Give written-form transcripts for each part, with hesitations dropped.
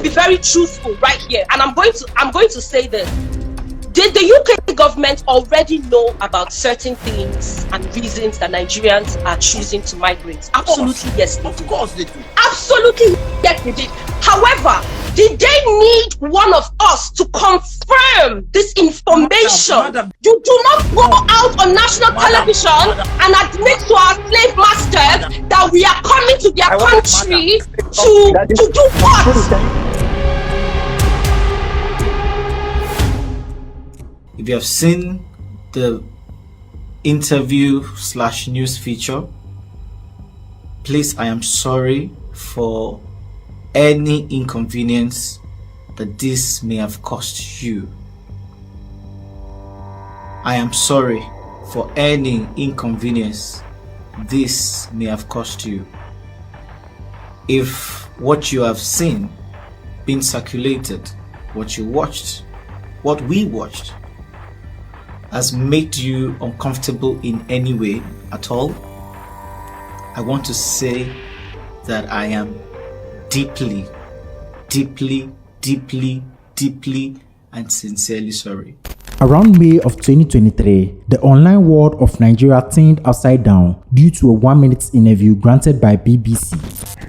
be very truthful right here, and I'm going to say this. Did the UK government already know about certain things and reasons that Nigerians are choosing to migrate? Absolutely yes, they did. Of course they do. Absolutely yes, they did. However, did they need one of us to confirm this information? Madam. You do not go out on national television and admit to our slave masters that we are coming to their country to do what? If you have seen the interview/news feature, please, I am sorry for any inconvenience that this may have caused you. I am sorry for any inconvenience this may have caused you. If what you have seen, been circulated, what you watched, what we watched, has made you uncomfortable in any way at all, I want to say that I am deeply, deeply, deeply, deeply and sincerely sorry. Around May of 2023, the online world of Nigeria turned upside down due to a 1-minute interview granted by BBC.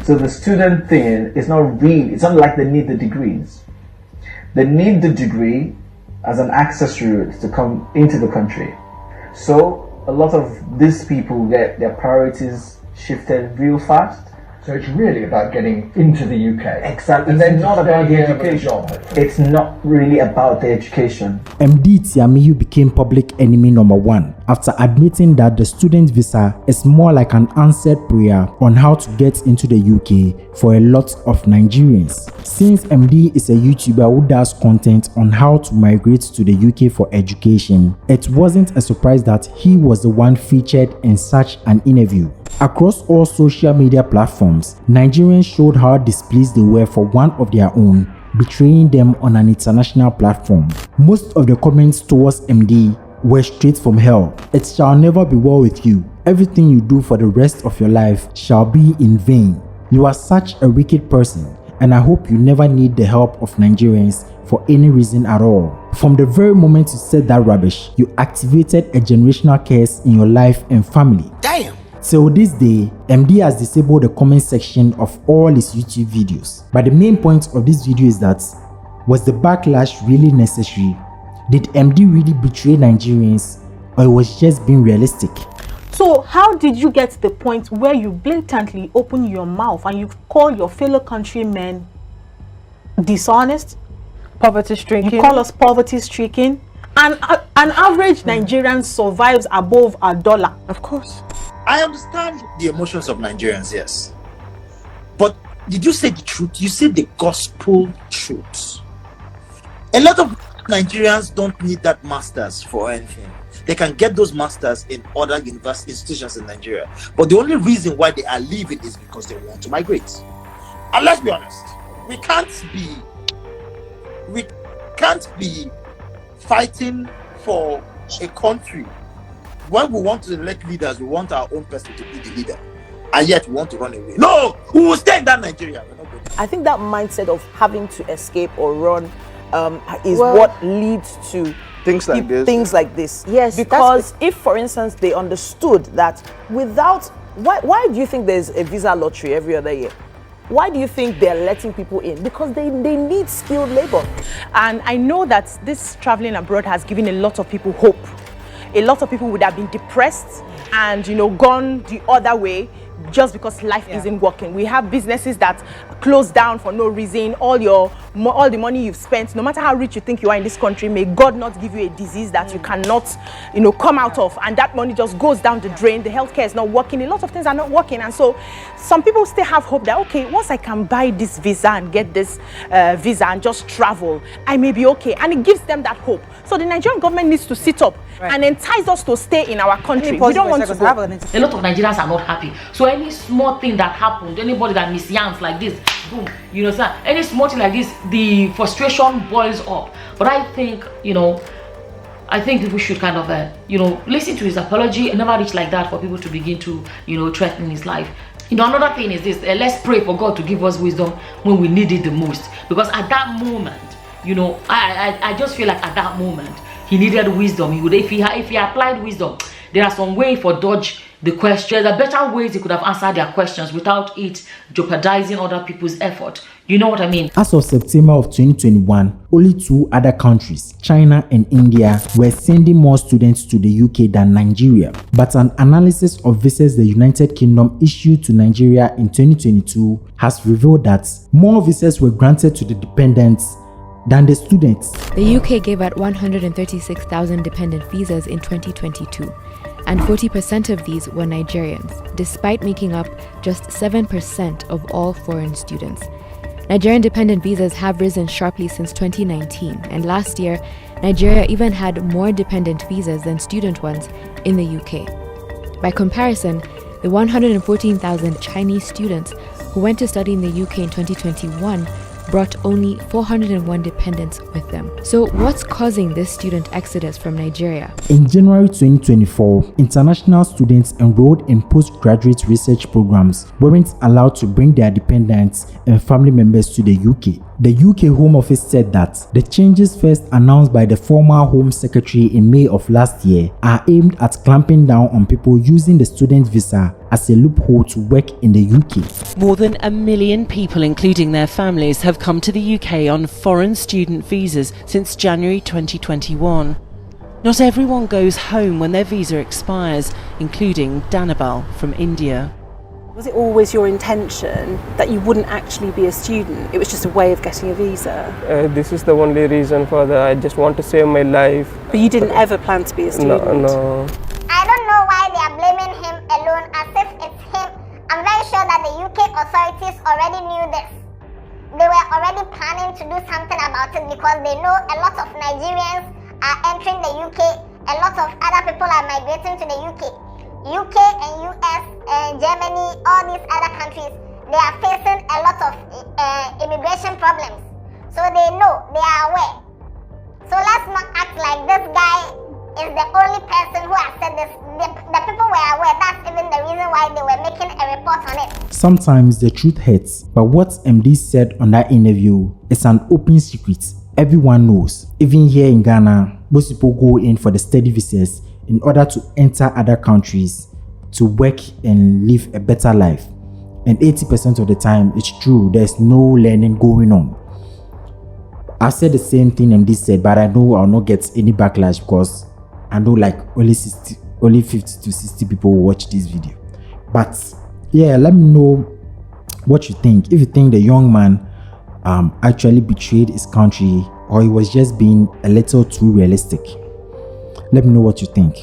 So the student thing is not real. It's not like they need the degrees. They need the degree as an access route to come into the country. So a lot of these people get their priorities shifted real fast. So it's really about getting into the UK. Exactly. And then not about the education. job. It's not really about the education. Emdee Tiamiyu became public enemy number 1 after admitting that the student visa is more like an answered prayer on how to get into the UK for a lot of Nigerians. Since Emdee is a YouTuber who does content on how to migrate to the UK for education, it wasn't a surprise that he was the one featured in such an interview. Across all social media platforms, Nigerians showed how displeased they were for one of their own betraying them on an international platform. Most of the comments towards Emdee were straight from hell. It shall never be well with you. Everything you do for the rest of your life shall be in vain. You are such a wicked person, and I hope you never need the help of Nigerians for any reason at all. From the very moment you said that rubbish, you activated a generational curse in your life and family. Damn! Till this day, Emdee has disabled the comment section of all his YouTube videos. But the main point of this video is that, was the backlash really necessary? Did Emdee really betray Nigerians, or it was just being realistic? So how did you get to the point where you blatantly open your mouth and you call your fellow countrymen dishonest, poverty-stricken? You call us poverty-stricken, and an average Nigerian survives above $1. Of course. I understand the emotions of Nigerians, yes. But did you say the truth? You said the gospel truth. A lot of Nigerians don't need that masters for anything. They can get those masters in other university institutions in Nigeria. But the only reason why they are leaving is because they want to migrate. And let's be honest, we can't be fighting for a country. When we want to elect leaders, we want our own person to be the leader, and yet we want to run away. No, we will stay in that Nigeria. I think that mindset of having to escape or run is what leads to things like this. Things like this. Yes, because if, for instance, they understood that without why do you think there's a visa lottery every other year? Why do you think they're letting people in? Because they need skilled labor. And I know that this traveling abroad has given a lot of people hope. A lot of people would have been depressed and, gone the other way just because life isn't working. We have businesses that close down for no reason. All the money you've spent, no matter how rich you think you are in this country, may God not give you a disease that you cannot, come out of, and that money just goes down the drain. The healthcare is not working. A lot of things are not working, and so some people still have hope that, okay, once I can buy this visa and get this visa and just travel, I may be okay, and it gives them that hope. So the Nigerian government needs to sit up and entice us to stay in our country. We don't want to go. A lot of Nigerians are not happy. So any small thing that happened, anybody that misyams like this, boom, sir, any small thing like this, the frustration boils up. But I think, I think people should kind of, listen to his apology. It never reached like that for people to begin to, threaten his life. Another thing is this: let's pray for God to give us wisdom when we need it the most. Because at that moment, I just feel like at that moment he needed wisdom. If he applied wisdom, there are some way for dodge the question. There are better ways he could have answered their questions without it jeopardizing other people's effort. You know what I mean? As of September of 2021, only 2 other countries, China and India, were sending more students to the UK than Nigeria. But an analysis of visas the United Kingdom issued to Nigeria in 2022 has revealed that more visas were granted to the dependents than the students. The UK gave out 136,000 dependent visas in 2022, and 40% of these were Nigerians, despite making up just 7% of all foreign students. Nigerian dependent visas have risen sharply since 2019, and last year, Nigeria even had more dependent visas than student ones in the UK. By comparison, the 114,000 Chinese students who went to study in the UK in 2021 brought only 401 dependents with them. So what's causing this student exodus from Nigeria? In January 2024, international students enrolled in postgraduate research programs weren't allowed to bring their dependents and family members to the UK. The UK Home Office said that the changes first announced by the former Home Secretary in May of last year are aimed at clamping down on people using the student visa as a loophole to work in the UK. More than 1 million people, including their families, have come to the UK on foreign student visas since January 2021. Not everyone goes home when their visa expires, including Danabal from India. Was it always your intention that you wouldn't actually be a student? It was just a way of getting a visa? This is the only reason for that. I just want to save my life. But you didn't ever plan to be a student? No. I don't know why they are blaming him alone as if it's him. I'm very sure that the UK authorities already knew this. They were already planning to do something about it because they know a lot of Nigerians are entering the UK. A lot of other people are migrating to the UK. UK and US and Germany, all these other countries, they are facing a lot of immigration problems. So they know, they are aware. So let's not act like this guy is the only person who has said this. The people were aware. That's even the reason why they were making a report on it. Sometimes the truth hurts, but what Emdee said on that interview is an open secret. Everyone knows. Even here in Ghana, most people go in for the study visas in order to enter other countries to work and live a better life. And 80% of the time, it's true, there's no learning going on. I said the same thing Emdee said, but I know I'll not get any backlash because I know like only 50 to 60 people will watch this video. But yeah, let me know what you think. If you think the young man actually betrayed his country or he was just being a little too realistic, let me know what you think.